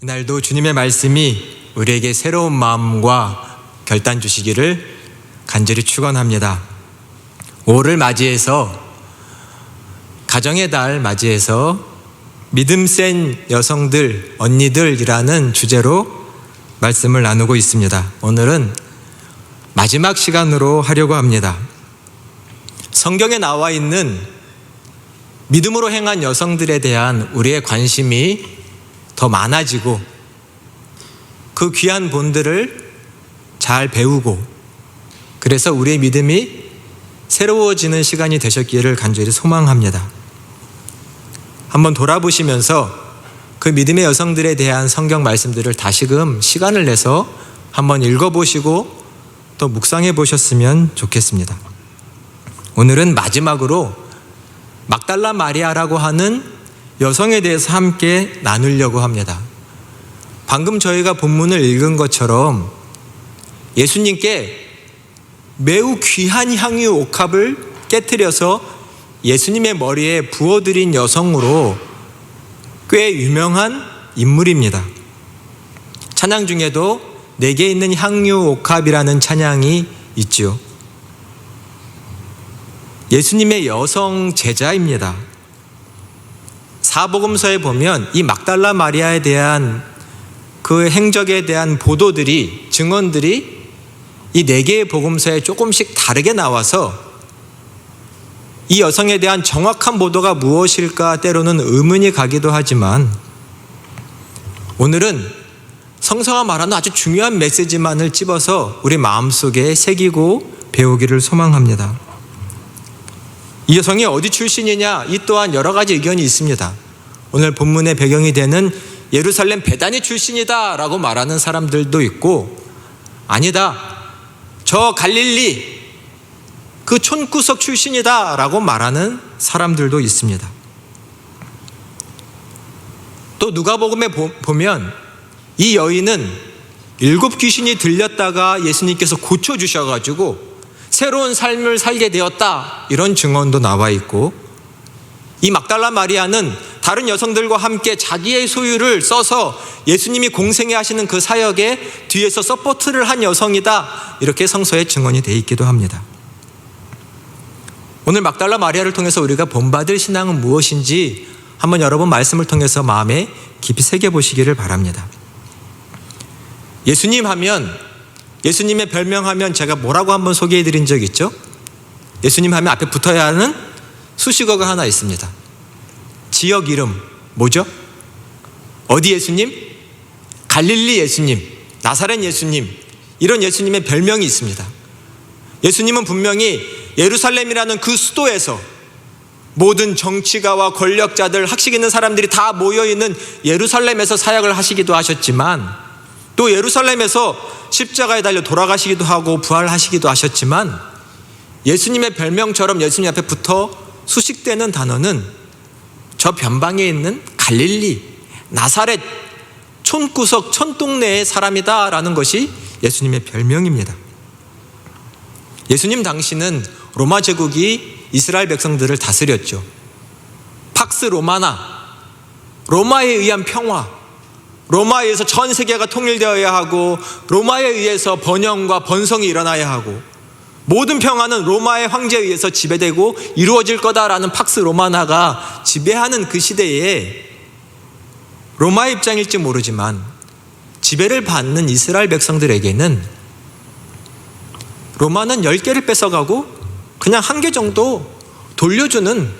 이날도 주님의 말씀이 우리에게 새로운 마음과 결단 주시기를 간절히 축원합니다. 5월을 맞이해서, 가정의 달 맞이해서 믿음 센 여성들, 언니들이라는 주제로 말씀을 나누고 있습니다. 오늘은 마지막 시간으로 하려고 합니다. 성경에 나와 있는 믿음으로 행한 여성들에 대한 우리의 관심이 더 많아지고 그 귀한 본들을 잘 배우고, 그래서 우리의 믿음이 새로워지는 시간이 되셨기를 간절히 소망합니다. 한번 돌아보시면서 그 믿음의 여성들에 대한 성경 말씀들을 다시금 시간을 내서 한번 읽어보시고 또 묵상해 보셨으면 좋겠습니다. 오늘은 마지막으로 막달라 마리아라고 하는 여성에 대해서 함께 나누려고 합니다. 방금 저희가 본문을 읽은 것처럼 예수님께 매우 귀한 향유 옥합을 깨트려서 예수님의 머리에 부어드린 여성으로 꽤 유명한 인물입니다. 찬양 중에도 내게 있는 향유 옥합이라는 찬양이 있죠. 예수님의 여성 제자입니다. 사복음서에 보면 이 막달라 마리아에 대한 그 행적에 대한 보도들이, 증언들이 이 4개의 복음서에 조금씩 다르게 나와서 이 여성에 대한 정확한 보도가 무엇일까 때로는 의문이 가기도 하지만, 오늘은 성서가 말하는 아주 중요한 메시지만을 찝어서 우리 마음속에 새기고 배우기를 소망합니다. 이 여성이 어디 출신이냐, 이 또한 여러 가지 의견이 있습니다. 오늘 본문의 배경이 되는 예루살렘 베다니 출신이다 라고 말하는 사람들도 있고, 아니다, 저 갈릴리 그 촌구석 출신이다 라고 말하는 사람들도 있습니다. 또 누가복음에 보면 이 여인은 7 귀신이 들렸다가 예수님께서 고쳐주셔가지고 새로운 삶을 살게 되었다, 이런 증언도 나와 있고, 이 막달라 마리아는 다른 여성들과 함께 자기의 소유를 써서 예수님이 공생애 하시는 그 사역에 뒤에서 서포트를 한 여성이다, 이렇게 성서에 증언이 되어 있기도 합니다. 오늘 막달라 마리아를 통해서 우리가 본받을 신앙은 무엇인지 한번 여러분 말씀을 통해서 마음에 깊이 새겨보시기를 바랍니다. 예수님 하면, 예수님의 별명하면 제가 뭐라고 한번 소개해드린 적 있죠? 예수님 하면 앞에 붙어야 하는 수식어가 하나 있습니다. 지역 이름 뭐죠? 어디 예수님? 갈릴리 예수님, 나사렛 예수님, 이런 예수님의 별명이 있습니다. 예수님은 분명히 예루살렘이라는 그 수도에서 모든 정치가와 권력자들, 학식 있는 사람들이 다 모여있는 예루살렘에서 사역을 하시기도 하셨지만, 또 예루살렘에서 십자가에 달려 돌아가시기도 하고 부활하시기도 하셨지만, 예수님의 별명처럼 예수님 앞에 붙어 수식되는 단어는 저 변방에 있는 갈릴리, 나사렛, 촌구석, 촌동네의 사람이다 라는 것이 예수님의 별명입니다. 예수님 당시는 로마 제국이 이스라엘 백성들을 다스렸죠. 팍스 로마나, 로마에 의한 평화, 로마에 의해서 전 세계가 통일되어야 하고, 로마에 의해서 번영과 번성이 일어나야 하고, 모든 평화는 로마의 황제에 의해서 지배되고 이루어질 거다라는 팍스 로마나가 지배하는 그 시대에 로마의 입장일지 모르지만 지배를 받는 이스라엘 백성들에게는 로마는 10개를 뺏어가고 그냥 1개 정도 돌려주는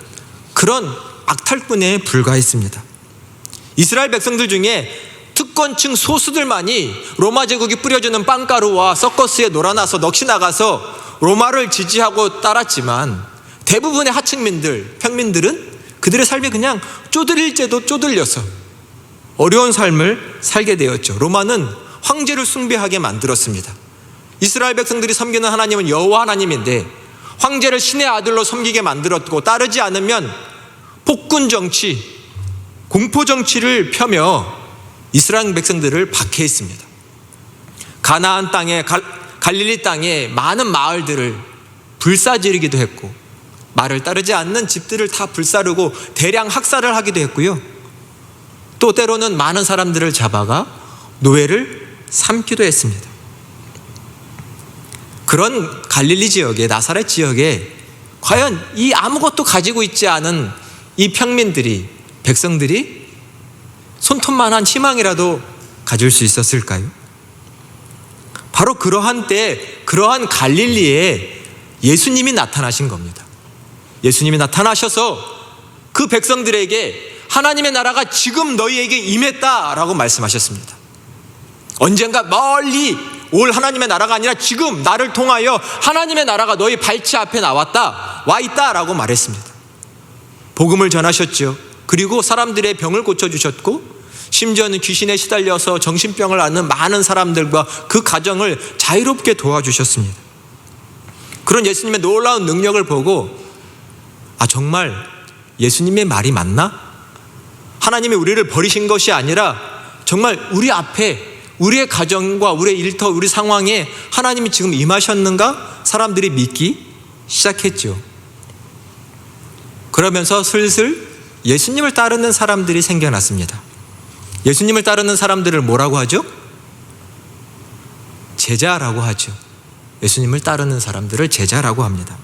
그런 악탈꾼에 불과했습니다. 이스라엘 백성들 중에 특권층 소수들만이 로마 제국이 뿌려주는 빵가루와 서커스에 놀아나서 넋이 나가서 로마를 지지하고 따랐지만, 대부분의 하층민들, 평민들은 그들의 삶이 그냥 쪼들릴죄도 쪼들려서 어려운 삶을 살게 되었죠. 로마는 황제를 숭배하게 만들었습니다. 이스라엘 백성들이 섬기는 하나님은 여호와 하나님인데 황제를 신의 아들로 섬기게 만들었고, 따르지 않으면 폭군 정치, 공포 정치를 펴며 이스라엘 백성들을 박해했습니다. 가나안 땅에, 갈릴리 땅에 많은 마을들을 불사지르기도 했고, 말을 따르지 않는 집들을 다 불사르고 대량 학살을 하기도 했고요. 또 때로는 많은 사람들을 잡아가 노예를 삼기도 했습니다. 그런 갈릴리 지역에, 나사렛 지역에 과연 이 아무것도 가지고 있지 않은 이 평민들이, 백성들이 손톱만한 희망이라도 가질 수 있었을까요? 바로 그러한 때, 그러한 갈릴리에 예수님이 나타나신 겁니다. 예수님이 나타나셔서 그 백성들에게 하나님의 나라가 지금 너희에게 임했다라고 말씀하셨습니다. 언젠가 멀리 올 하나님의 나라가 아니라 지금 나를 통하여 하나님의 나라가 너희 발치 앞에 나왔다, 와 있다라고 말했습니다. 복음을 전하셨죠. 그리고 사람들의 병을 고쳐주셨고, 심지어는 귀신에 시달려서 정신병을 앓는 많은 사람들과 그 가정을 자유롭게 도와주셨습니다. 그런 예수님의 놀라운 능력을 보고 정말 예수님의 말이 맞나? 하나님이 우리를 버리신 것이 아니라 정말 우리 앞에, 우리의 가정과 우리의 일터, 우리 상황에 하나님이 지금 임하셨는가? 사람들이 믿기 시작했죠. 그러면서 슬슬 예수님을 따르는 사람들이 생겨났습니다. 예수님을 따르는 사람들을 뭐라고 하죠? 제자라고 하죠. 예수님을 따르는 사람들을 제자라고 합니다.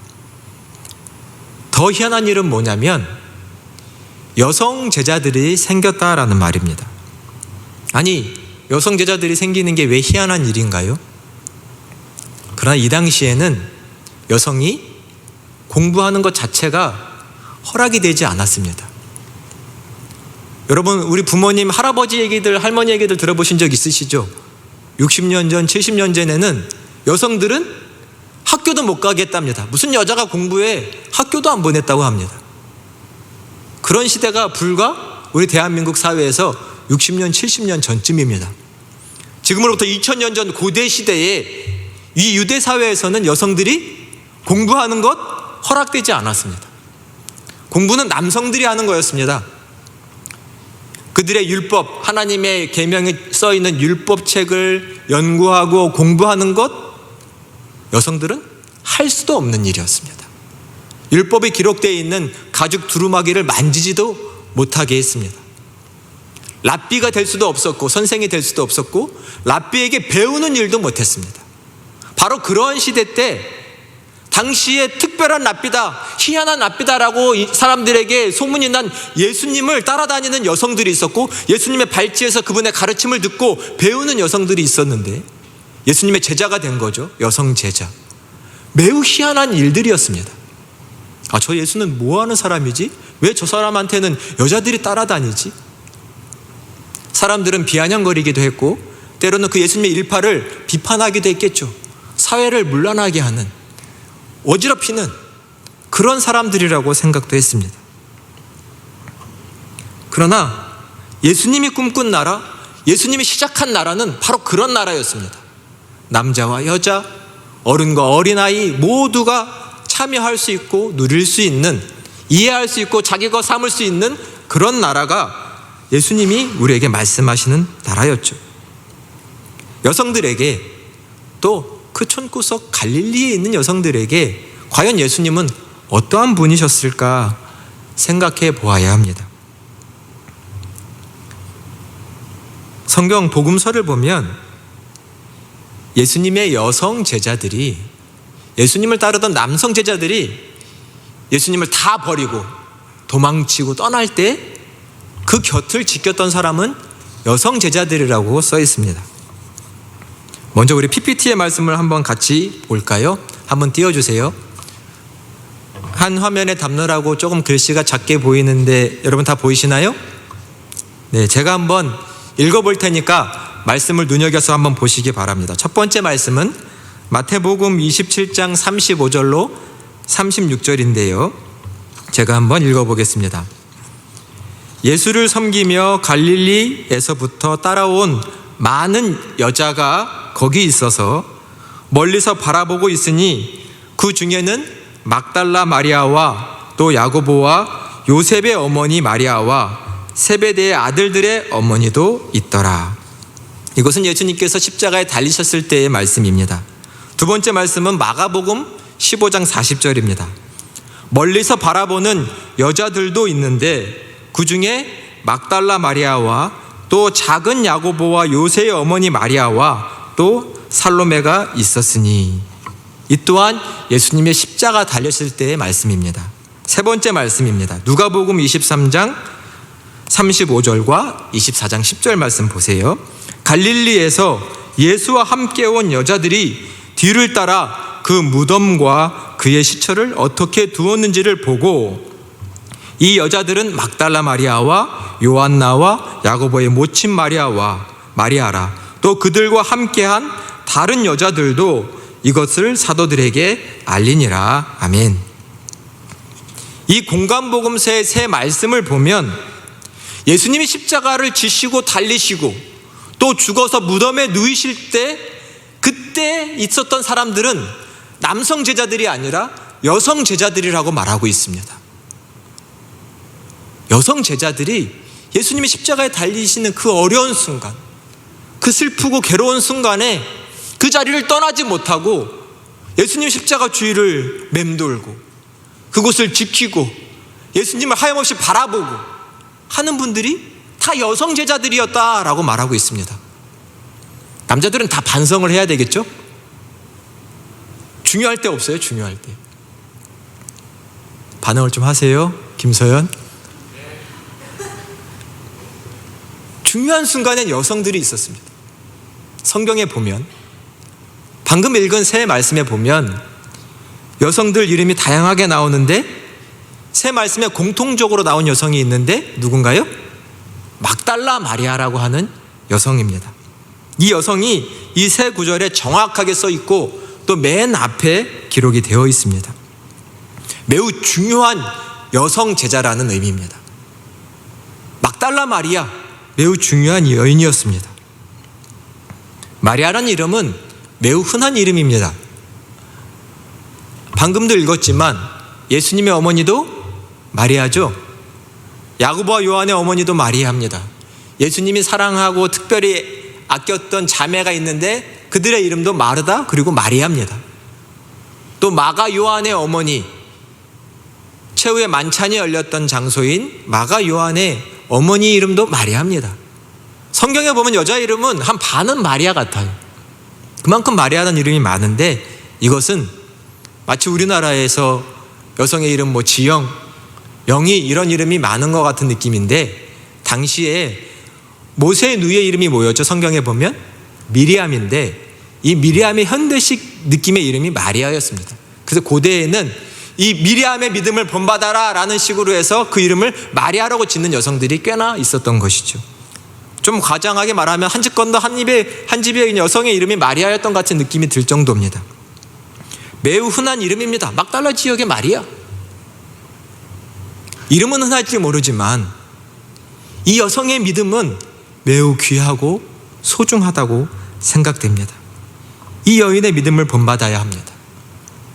더 희한한 일은 뭐냐면 여성 제자들이 생겼다라는 말입니다. 아니, 여성 제자들이 생기는 게 왜 희한한 일인가요? 그러나 이 당시에는 여성이 공부하는 것 자체가 허락이 되지 않았습니다. 여러분, 우리 부모님, 할아버지 얘기들, 할머니 얘기들 들어보신 적 있으시죠? 60년 전, 70년 전에는 여성들은 학교도 못 가겠답니다. 무슨 여자가 공부해, 학교도 안 보냈다고 합니다. 그런 시대가 불과 우리 대한민국 사회에서 60년, 70년 전쯤입니다. 지금으로부터 2000년 전 고대 시대에 이 유대 사회에서는 여성들이 공부하는 것 허락되지 않았습니다. 공부는 남성들이 하는 거였습니다. 그들의 율법, 하나님의 계명에 써 있는 율법책을 연구하고 공부하는 것, 여성들은 할 수도 없는 일이었습니다. 율법에 기록되어 있는 가죽 두루마기를 만지지도 못하게 했습니다. 랍비가 될 수도 없었고, 선생이 될 수도 없었고, 랍비에게 배우는 일도 못했습니다. 바로 그런 시대 때 당시에 특별한 랍비다, 희한한 랍비다라고 사람들에게 소문이 난 예수님을 따라다니는 여성들이 있었고, 예수님의 발치에서 그분의 가르침을 듣고 배우는 여성들이 있었는데 예수님의 제자가 된 거죠. 여성 제자. 매우 희한한 일들이었습니다. 저 예수는 뭐 하는 사람이지? 왜 저 사람한테는 여자들이 따라다니지? 사람들은 비아냥거리기도 했고, 때로는 그 예수님의 일파를 비판하기도 했겠죠. 사회를 문란하게 하는, 어지럽히는 그런 사람들이라고 생각도 했습니다. 그러나 예수님이 꿈꾼 나라, 예수님이 시작한 나라는 바로 그런 나라였습니다. 남자와 여자, 어른과 어린아이 모두가 참여할 수 있고 누릴 수 있는, 이해할 수 있고 자기 것 삼을 수 있는 그런 나라가 예수님이 우리에게 말씀하시는 나라였죠. 여성들에게, 또 그 촌구석 갈릴리에 있는 여성들에게 과연 예수님은 어떠한 분이셨을까 생각해 보아야 합니다. 성경 복음서를 보면 예수님의 여성 제자들이, 예수님을 따르던 남성 제자들이 예수님을 다 버리고 도망치고 떠날 때 그 곁을 지켰던 사람은 여성 제자들이라고 써 있습니다. 먼저 우리 PPT의 말씀을 한번 같이 볼까요? 한번 띄워주세요. 한 화면에 담느라고 조금 글씨가 작게 보이는데 여러분 다 보이시나요? 네, 제가 한번 읽어볼 테니까 말씀을 눈여겨서 한번 보시기 바랍니다. 첫 번째 말씀은 마태복음 27장 35절로 36절인데요. 제가 한번 읽어보겠습니다. 예수를 섬기며 갈릴리에서부터 따라온 많은 여자가 거기 있어서 멀리서 바라보고 있으니 그 중에는 막달라 마리아와 또 야고보와 요셉의 어머니 마리아와 세베대의 아들들의 어머니도 있더라. 이것은 예수님께서 십자가에 달리셨을 때의 말씀입니다. 두 번째 말씀은 마가복음 15장 40절입니다. 멀리서 바라보는 여자들도 있는데 그 중에 막달라 마리아와 또 작은 야고보와 요새의 어머니 마리아와 또 살로메가 있었으니. 이 또한 예수님의 십자가 달렸을 때의 말씀입니다. 세 번째 말씀입니다. 누가복음 23장 35절과 24장 10절 말씀 보세요. 갈릴리에서 예수와 함께 온 여자들이 뒤를 따라 그 무덤과 그의 시체를 어떻게 두었는지를 보고, 이 여자들은 막달라 마리아와 요한나와 야고보의 모친 마리아라 또 그들과 함께한 다른 여자들도 이것을 사도들에게 알리니라. 아멘. 이 공간복음서의 세 말씀을 보면 예수님이 십자가를 지시고 달리시고 또 죽어서 무덤에 누이실 때 그때 있었던 사람들은 남성 제자들이 아니라 여성 제자들이라고 말하고 있습니다. 여성 제자들이 예수님이 십자가에 달리시는 그 어려운 순간, 그 슬프고 괴로운 순간에 그 자리를 떠나지 못하고 예수님 십자가 주위를 맴돌고 그곳을 지키고 예수님을 하염없이 바라보고 하는 분들이 다 여성 제자들이었다라고 말하고 있습니다. 남자들은 다 반성을 해야 되겠죠? 중요할 때 없어요? 중요할 때. 반응을 좀 하세요. 김서연. 중요한 순간엔 여성들이 있었습니다. 성경에 보면, 방금 읽은 세 말씀에 보면 여성들 이름이 다양하게 나오는데 세 말씀에 공통적으로 나온 여성이 있는데 누군가요? 막달라 마리아라고 하는 여성입니다. 이 여성이 이 세 구절에 정확하게 써 있고 또 맨 앞에 기록이 되어 있습니다. 매우 중요한 여성 제자라는 의미입니다. 막달라 마리아, 매우 중요한 여인이었습니다. 마리아라는 이름은 매우 흔한 이름입니다. 방금도 읽었지만 예수님의 어머니도 마리아죠. 야고보와 요한의 어머니도 마리아입니다. 예수님이 사랑하고 특별히 아꼈던 자매가 있는데 그들의 이름도 마르다 그리고 마리아입니다. 또 마가 요한의 어머니, 최후의 만찬이 열렸던 장소인 마가 요한의 어머니 이름도 마리아입니다. 성경에 보면 여자 이름은 한 반은 마리아 같아요. 그만큼 마리아라는 이름이 많은데 이것은 마치 우리나라에서 여성의 이름 지영, 영희 이런 이름이 많은 것 같은 느낌인데, 당시에 모세의 누이의 이름이 뭐였죠? 성경에 보면 미리암인데 이 미리암의 현대식 느낌의 이름이 마리아였습니다. 그래서 고대에는 이 미리암의 믿음을 본받아라 라는 식으로 해서 그 이름을 마리아라고 짓는 여성들이 꽤나 있었던 것이죠. 좀 과장하게 말하면 한 집 건너 한 집에 여성의 이름이 마리아였던 것 같은 느낌이 들 정도입니다. 매우 흔한 이름입니다. 막달라 지역의 마리아. 이름은 흔할지 모르지만 이 여성의 믿음은 매우 귀하고 소중하다고 생각됩니다. 이 여인의 믿음을 본받아야 합니다.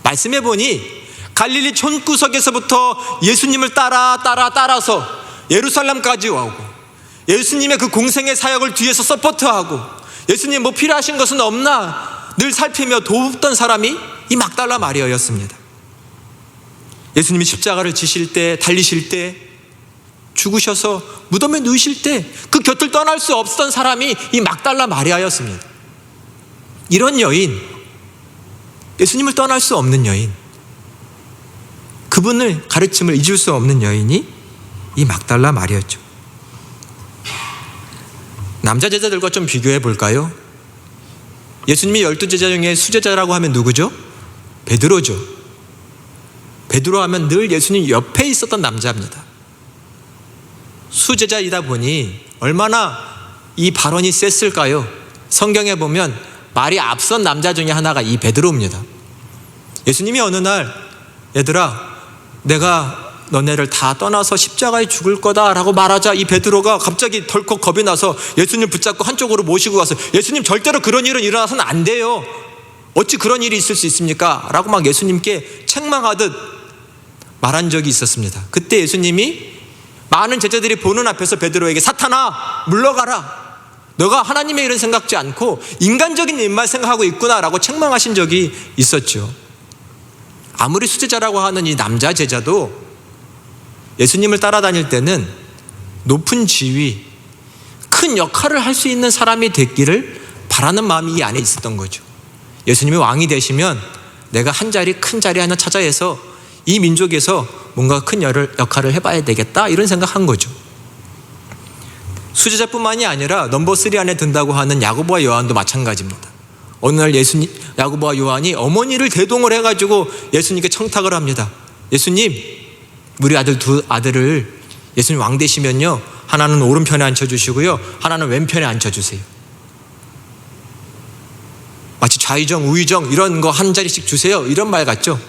말씀해 보니 갈릴리 촌구석에서부터 예수님을 따라서 예루살렘까지 오고 예수님의 그 공생의 사역을 뒤에서 서포트하고 예수님 뭐 필요하신 것은 없나 늘 살피며 돕던 사람이 이 막달라 마리아였습니다. 예수님이 십자가를 지실 때, 달리실 때, 죽으셔서 무덤에 누우실 때 그 곁을 떠날 수 없었던 사람이 이 막달라 마리아였습니다. 이런 여인, 예수님을 떠날 수 없는 여인, 그분을 가르침을 잊을 수 없는 여인이 이 막달라 마리아였죠. 남자 제자들과 좀 비교해 볼까요? 예수님이 12제자 중에 수제자라고 하면 누구죠? 베드로죠. 베드로 하면 늘 예수님 옆에 있었던 남자입니다. 수제자이다 보니 얼마나 이 발언이 셌을까요? 성경에 보면 말이 앞선 남자 중에 하나가 이 베드로입니다. 예수님이 어느 날 얘들아 내가 너네를 다 떠나서 십자가에 죽을 거다 라고 말하자 이 베드로가 갑자기 덜컥 겁이 나서 예수님 붙잡고 한쪽으로 모시고 가서 예수님 절대로 그런 일은 일어나서는 안 돼요. 어찌 그런 일이 있을 수 있습니까? 라고 막 예수님께 책망하듯 말한 적이 있었습니다. 그때 예수님이 많은 제자들이 보는 앞에서 베드로에게 사탄아 물러가라. 너가 하나님의 일은 생각지 않고 인간적인 일만 생각하고 있구나 라고 책망하신 적이 있었죠. 아무리 수제자라고 하는 이 남자 제자도 예수님을 따라다닐 때는 높은 지위, 큰 역할을 할 수 있는 사람이 됐기를 바라는 마음이 이 안에 있었던 거죠. 예수님이 왕이 되시면 내가 큰 자리 하나 찾아서 이 민족에서 뭔가 큰 역할을 해봐야 되겠다, 이런 생각한 거죠. 수제자뿐만이 아니라 넘버 3 안에 든다고 하는 야고보와 요한도 마찬가지입니다. 어느 날 야고보와 요한이 어머니를 대동을 해가지고 예수님께 청탁을 합니다. 예수님, 우리 두 아들을 예수님 왕 되시면요, 하나는 오른편에 앉혀주시고요, 하나는 왼편에 앉혀주세요. 마치 좌의정 우의정 이런 거 한 자리씩 주세요, 이런 말 같죠.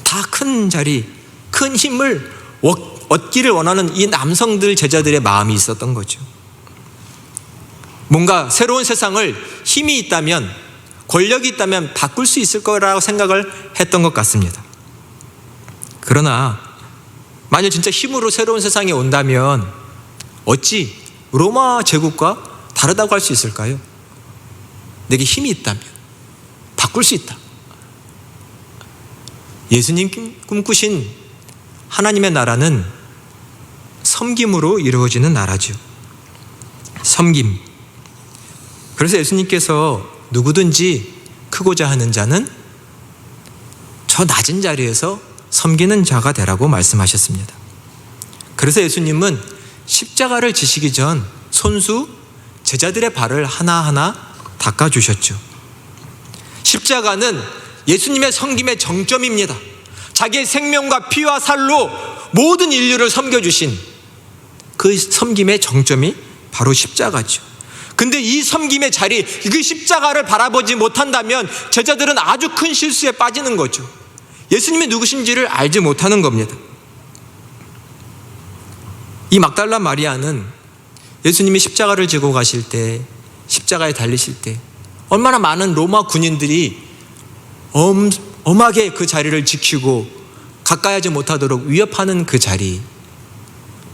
다 큰 자리, 큰 힘을 얻기를 원하는 이 남성들 제자들의 마음이 있었던 거죠. 뭔가 새로운 세상을 힘이 있다면, 권력이 있다면 바꿀 수 있을 거라고 생각을 했던 것 같습니다. 그러나 만약 진짜 힘으로 새로운 세상이 온다면 어찌 로마 제국과 다르다고 할 수 있을까요? 내게 힘이 있다면 바꿀 수 있다. 예수님 꿈꾸신 하나님의 나라는 섬김으로 이루어지는 나라죠. 섬김. 그래서 예수님께서 누구든지 크고자 하는 자는 저 낮은 자리에서 섬기는 자가 되라고 말씀하셨습니다. 그래서 예수님은 십자가를 지시기 전 손수 제자들의 발을 하나하나 닦아주셨죠. 십자가는 예수님의 섬김의 정점입니다. 자기의 생명과 피와 살로 모든 인류를 섬겨주신 그 섬김의 정점이 바로 십자가죠. 근데 이 섬김의 자리, 그 십자가를 바라보지 못한다면 제자들은 아주 큰 실수에 빠지는 거죠. 예수님이 누구신지를 알지 못하는 겁니다. 이 막달라 마리아는 예수님이 십자가를 지고 가실 때, 십자가에 달리실 때 얼마나 많은 로마 군인들이 엄하게 그 자리를 지키고 가까이 하지 못하도록 위협하는 그 자리,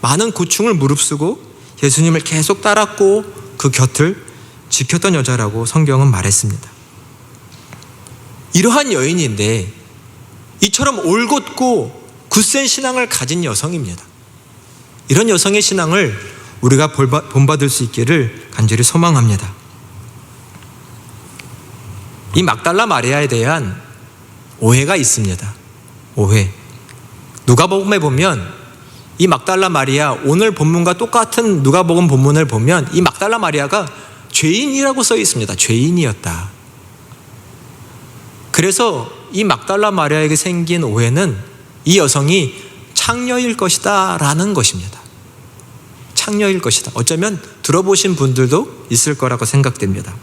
많은 고충을 무릅쓰고 예수님을 계속 따랐고 그 곁을 지켰던 여자라고 성경은 말했습니다. 이러한 여인인데 이처럼 올곧고 굳센 신앙을 가진 여성입니다. 이런 여성의 신앙을 우리가 본받을 수 있기를 간절히 소망합니다. 이 막달라 마리아에 대한 오해가 있습니다. 오해. 누가복음에 보면 이 막달라 마리아, 오늘 본문과 똑같은 누가복음 본문을 보면 이 막달라 마리아가 죄인이라고 써 있습니다. 죄인이었다. 그래서 이 막달라 마리아에게 생긴 오해는 이 여성이 창녀일 것이다 라는 것입니다. 창녀일 것이다. 어쩌면 들어보신 분들도 있을 거라고 생각됩니다.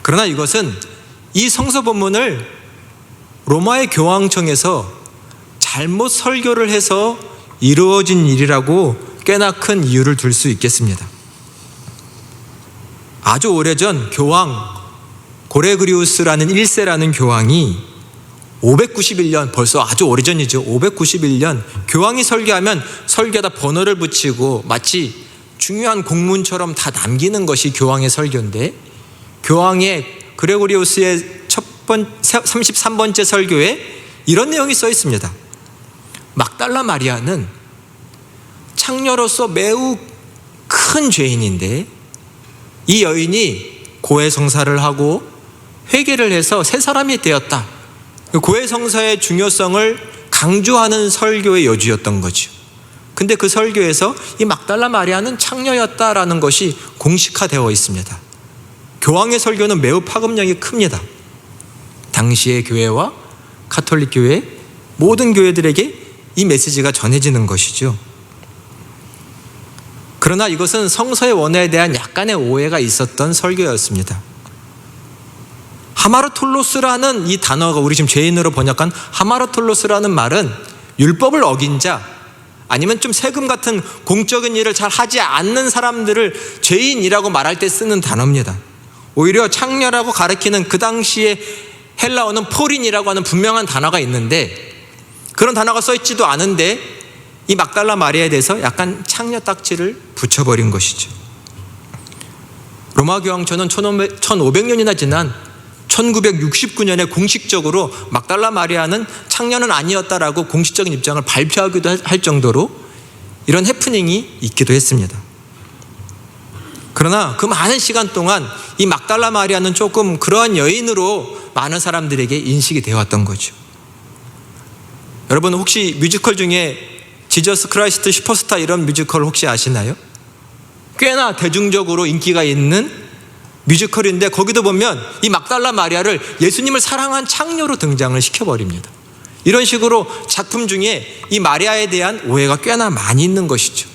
그러나 이것은 이 성서 본문을 로마의 교황청에서 잘못 설교를 해서 이루어진 일이라고 꽤나 큰 이유를 둘 수 있겠습니다. 아주 오래전 교황 고레그리우스라는 1세라는 교황이 591년, 벌써 아주 오래전이죠. 591년 교황이 설교하면 설교에다 번호를 붙이고 마치 중요한 공문처럼 다 남기는 것이 교황의 설교인데, 교황의 그레고리우스의 33번째 설교에 이런 내용이 써 있습니다. 막달라 마리아는 창녀로서 매우 큰 죄인인데 이 여인이 고해성사를 하고 회개를 해서 새 사람이 되었다. 고해성사의 중요성을 강조하는 설교의 여주였던 거죠. 근데 그 설교에서 이 막달라 마리아는 창녀였다라는 것이 공식화되어 있습니다. 교황의 설교는 매우 파급력이 큽니다. 당시의 교회와 가톨릭 교회, 모든 교회들에게 이 메시지가 전해지는 것이죠. 그러나 이것은 성서의 원어에 대한 약간의 오해가 있었던 설교였습니다. 하마르톨로스라는 이 단어가, 우리 지금 죄인으로 번역한 하마르톨로스라는 말은 율법을 어긴 자, 아니면 좀 세금 같은 공적인 일을 잘 하지 않는 사람들을 죄인이라고 말할 때 쓰는 단어입니다. 오히려 창녀라고 가리키는 그 당시에 헬라어는 포린이라고 하는 분명한 단어가 있는데, 그런 단어가 써있지도 않은데 이 막달라 마리아에 대해서 약간 창녀 딱지를 붙여버린 것이죠. 로마 교황청은 1500년이나 지난 1969년에 공식적으로 막달라 마리아는 창녀는 아니었다라고 공식적인 입장을 발표하기도 할 정도로 이런 해프닝이 있기도 했습니다. 그러나 그 많은 시간 동안 이 막달라 마리아는 조금 그러한 여인으로 많은 사람들에게 인식이 되어 왔던 거죠. 여러분 혹시 뮤지컬 중에 지저스 크라이스트 슈퍼스타 이런 뮤지컬 혹시 아시나요? 꽤나 대중적으로 인기가 있는 뮤지컬인데 거기도 보면 이 막달라 마리아를 예수님을 사랑한 창녀로 등장을 시켜버립니다. 이런 식으로 작품 중에 이 마리아에 대한 오해가 꽤나 많이 있는 것이죠.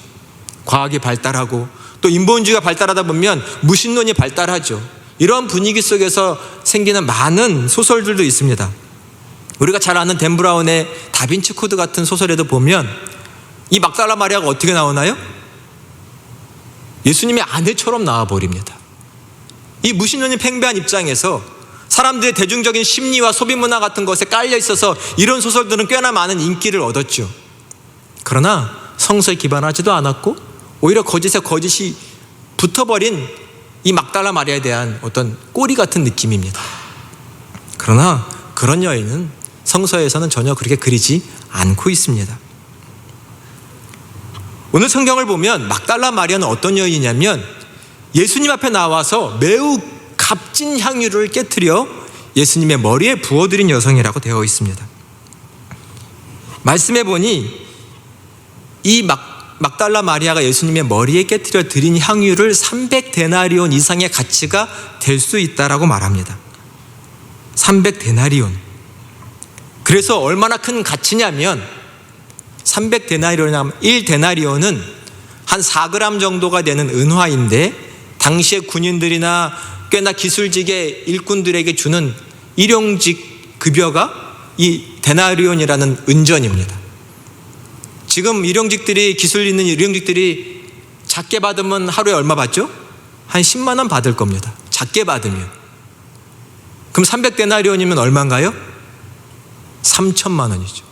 과학이 발달하고 또 인본주의가 발달하다 보면 무신론이 발달하죠. 이런 분위기 속에서 생기는 많은 소설들도 있습니다. 우리가 잘 아는 댄 브라운의 다빈치 코드 같은 소설에도 보면 이 막달라 마리아가 어떻게 나오나요? 예수님의 아내처럼 나와버립니다. 이 무신론이 팽배한 입장에서 사람들의 대중적인 심리와 소비문화 같은 것에 깔려 있어서 이런 소설들은 꽤나 많은 인기를 얻었죠. 그러나 성서에 기반하지도 않았고 오히려 거짓에 거짓이 붙어버린 이 막달라 마리아에 대한 어떤 꼬리 같은 느낌입니다. 그러나 그런 여인은 성서에서는 전혀 그렇게 그리지 않고 있습니다. 오늘 성경을 보면 막달라 마리아는 어떤 여인이냐면 예수님 앞에 나와서 매우 값진 향유를 깨트려 예수님의 머리에 부어드린 여성이라고 되어 있습니다. 말씀해 보니 이 막달라 마리아가 예수님의 머리에 깨트려 드린 향유를 300데나리온 이상의 가치가 될 수 있다라고 말합니다. 300데나리온. 그래서 얼마나 큰 가치냐면 300데나리온이면 1데나리온은 한 4g 정도가 되는 은화인데 당시의 군인들이나 꽤나 기술직의 일꾼들에게 주는 일용직 급여가 이 데나리온이라는 은전입니다. 지금 일용직들이 기술 있는 일용직들이 작게 받으면 하루에 얼마 받죠? 한 10만 원 받을 겁니다. 작게 받으면. 그럼 300데나리온이면 얼마인가요? 3천만 원이죠.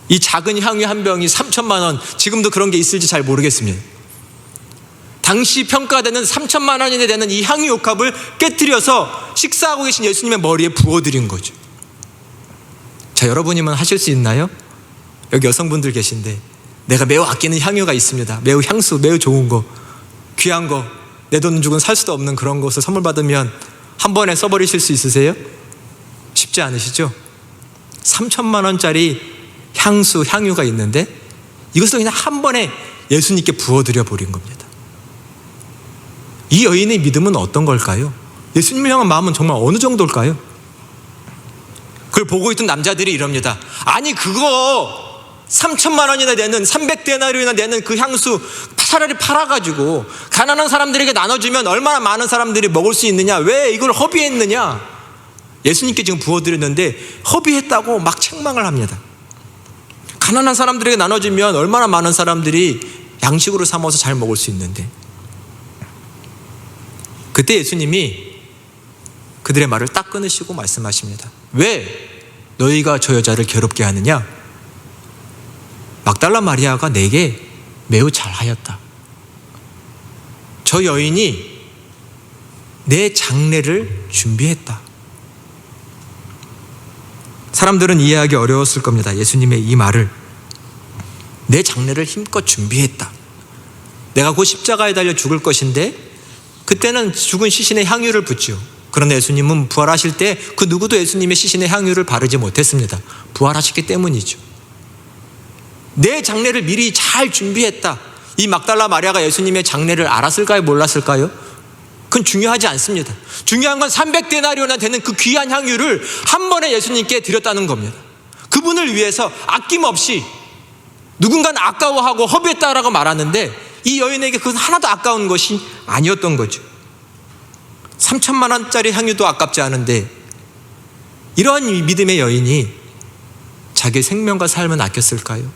이 작은 향유 한 병이 3천만 원, 지금도 그런 게 있을지 잘 모르겠습니다. 당시 평가되는 3천만 원이 되는 이 향유 옥합을 깨트려서 식사하고 계신 예수님의 머리에 부어드린 거죠. 자, 여러분이면 하실 수 있나요? 여기 여성분들 계신데 내가 매우 아끼는 향유가 있습니다. 매우 향수, 매우 좋은 거, 귀한 거, 내 돈 주고는 살 수도 없는 그런 것을 선물 받으면 한 번에 써버리실 수 있으세요? 쉽지 않으시죠? 3천만 원짜리 향수, 향유가 있는데 이것을 그냥 한 번에 예수님께 부어드려 버린 겁니다. 이 여인의 믿음은 어떤 걸까요? 예수님을 향한 마음은 정말 어느 정도일까요? 그걸 보고 있던 남자들이 이럽니다. 아니 그거 3천만 원이나 되는 300데나리온이나 되는 그 향수 차라리 팔아가지고 가난한 사람들에게 나눠주면 얼마나 많은 사람들이 먹을 수 있느냐, 왜 이걸 허비했느냐. 예수님께 지금 부어드렸는데 허비했다고 막 책망을 합니다. 가난한 사람들에게 나눠주면 얼마나 많은 사람들이 양식으로 삼아서 잘 먹을 수 있는데. 그때 예수님이 그들의 말을 딱 끊으시고 말씀하십니다. 왜 너희가 저 여자를 괴롭게 하느냐? 막달라 마리아가 내게 매우 잘하였다. 저 여인이 내 장례를 준비했다. 사람들은 이해하기 어려웠을 겁니다. 예수님의 이 말을. 내 장례를 힘껏 준비했다. 내가 곧 십자가에 달려 죽을 것인데 그때는 죽은 시신의 향유를 붓죠. 그런데 예수님은 부활하실 때 그 누구도 예수님의 시신의 향유를 바르지 못했습니다. 부활하셨기 때문이죠. 내 장례를 미리 잘 준비했다. 이 막달라 마리아가 예수님의 장례를 알았을까요? 몰랐을까요? 그건 중요하지 않습니다. 중요한 건 300데나리온이나 되는 그 귀한 향유를 한 번에 예수님께 드렸다는 겁니다. 그분을 위해서 아낌없이 누군가는 아까워하고 허비했다라고 말하는데 이 여인에게 그건 하나도 아까운 것이 아니었던 거죠. 3천만 원짜리 향유도 아깝지 않은데 이러한 믿음의 여인이 자기 생명과 삶을 아꼈을까요?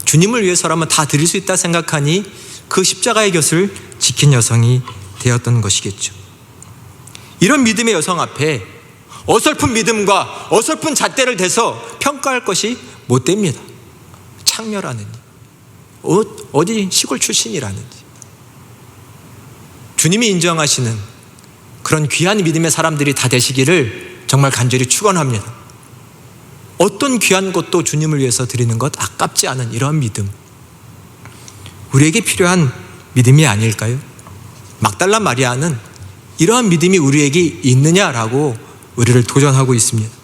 주님을 위해서라면 다 드릴 수 있다 생각하니 그 십자가의 곁을 지킨 여성이 되었던 것이겠죠. 이런 믿음의 여성 앞에 어설픈 믿음과 어설픈 잣대를 대서 평가할 것이 못 됩니다. 창녀라느니 어디 시골 출신이라는지. 주님이 인정하시는 그런 귀한 믿음의 사람들이 다 되시기를 정말 간절히 축원합니다. 어떤 귀한 것도 주님을 위해서 드리는 것 아깝지 않은 이런 믿음, 우리에게 필요한 믿음이 아닐까요? 막달라 마리아는 이러한 믿음이 우리에게 있느냐라고 우리를 도전하고 있습니다.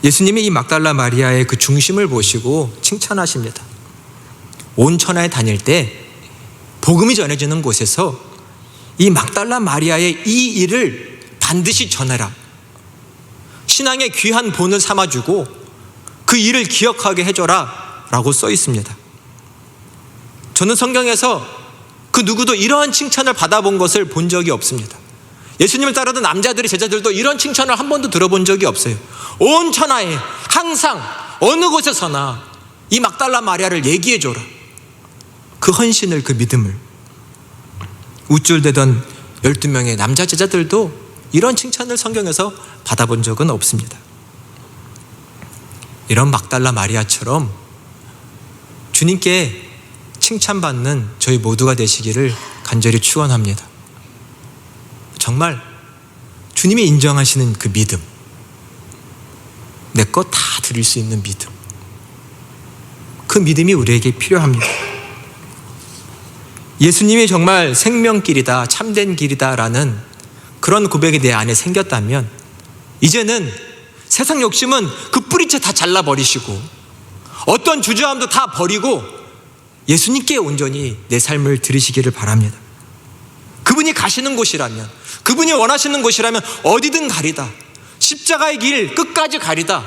예수님이 이 막달라 마리아의 그 중심을 보시고 칭찬하십니다. 온 천하에 다닐 때 복음이 전해지는 곳에서 이 막달라 마리아의 이 일을 반드시 전해라. 신앙의 귀한 본을 삼아주고 그 일을 기억하게 해줘라 라고 써 있습니다. 저는 성경에서 그 누구도 이러한 칭찬을 받아본 것을 본 적이 없습니다. 예수님을 따르던 남자들이 제자들도 이런 칭찬을 한 번도 들어본 적이 없어요. 온 천하에 항상 어느 곳에서나 이 막달라 마리아를 얘기해줘라. 그 헌신을, 그 믿음을. 우쭐대던 12명의 남자 제자들도 이런 칭찬을 성경에서 받아본 적은 없습니다. 이런 막달라 마리아처럼 주님께 칭찬받는 저희 모두가 되시기를 간절히 축원합니다. 정말 주님이 인정하시는 그 믿음, 내 것 다 드릴 수 있는 믿음, 그 믿음이 우리에게 필요합니다. 예수님이 정말 생명길이다, 참된 길이다라는 그런 고백이 내 안에 생겼다면 이제는 세상 욕심은 그 뿌리채 다 잘라버리시고 어떤 주저함도 다 버리고 예수님께 온전히 내 삶을 드리시기를 바랍니다. 그분이 가시는 곳이라면, 그분이 원하시는 곳이라면 어디든 가리다, 십자가의 길 끝까지 가리다,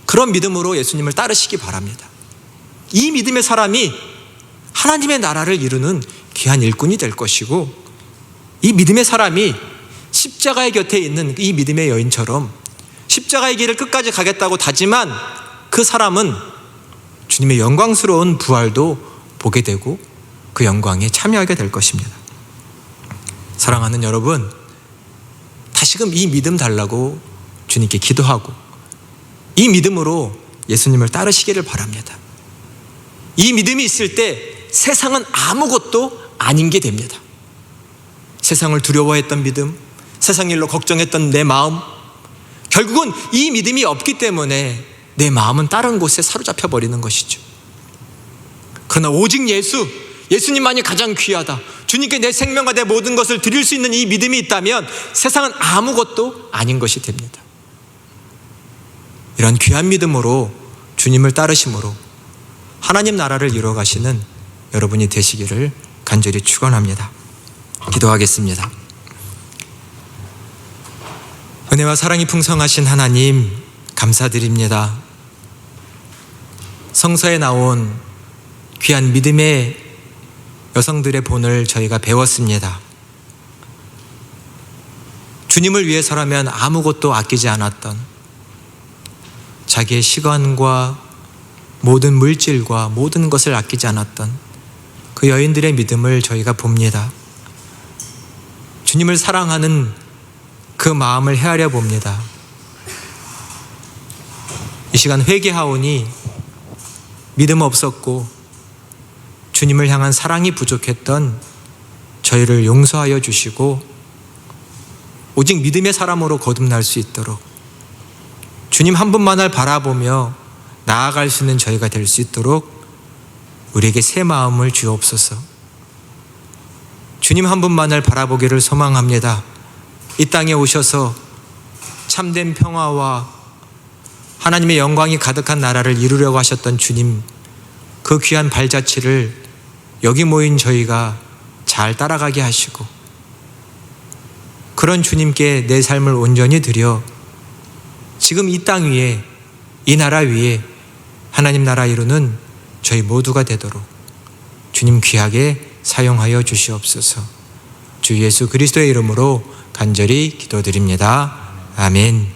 그런 믿음으로 예수님을 따르시기 바랍니다. 이 믿음의 사람이 하나님의 나라를 이루는 귀한 일꾼이 될 것이고, 이 믿음의 사람이 십자가의 곁에 있는 이 믿음의 여인처럼 십자가의 길을 끝까지 가겠다고 다짐한 그 사람은 주님의 영광스러운 부활도 보게 되고 그 영광에 참여하게 될 것입니다. 사랑하는 여러분, 다시금 이 믿음 달라고 주님께 기도하고 이 믿음으로 예수님을 따르시기를 바랍니다. 이 믿음이 있을 때 세상은 아무것도 아닌 게 됩니다. 세상을 두려워했던 믿음, 세상 일로 걱정했던 내 마음, 결국은 이 믿음이 없기 때문에 내 마음은 다른 곳에 사로잡혀 버리는 것이죠. 그러나 오직 예수님만이 가장 귀하다, 주님께 내 생명과 내 모든 것을 드릴 수 있는 이 믿음이 있다면 세상은 아무것도 아닌 것이 됩니다. 이런 귀한 믿음으로 주님을 따르심으로 하나님 나라를 이루어가시는 여러분이 되시기를 간절히 축원합니다. 기도하겠습니다. 은혜와 사랑이 풍성하신 하나님, 감사드립니다. 성서에 나온 귀한 믿음의 여성들의 본을 저희가 배웠습니다. 주님을 위해서라면 아무것도 아끼지 않았던, 자기의 시간과 모든 물질과 모든 것을 아끼지 않았던 그 여인들의 믿음을 저희가 봅니다. 주님을 사랑하는 그 마음을 헤아려 봅니다. 이 시간 회개하오니 믿음 없었고 주님을 향한 사랑이 부족했던 저희를 용서하여 주시고 오직 믿음의 사람으로 거듭날 수 있도록 주님 한 분만을 바라보며 나아갈 수 있는 저희가 될 수 있도록 우리에게 새 마음을 주옵소서. 주님 한 분만을 바라보기를 소망합니다. 이 땅에 오셔서 참된 평화와 하나님의 영광이 가득한 나라를 이루려고 하셨던 주님, 그 귀한 발자취를 여기 모인 저희가 잘 따라가게 하시고 그런 주님께 내 삶을 온전히 드려 지금 이 땅 위에, 이 나라 위에 하나님 나라 이루는 저희 모두가 되도록 주님 귀하게 사용하여 주시옵소서. 주 예수 그리스도의 이름으로 간절히 기도드립니다. 아멘.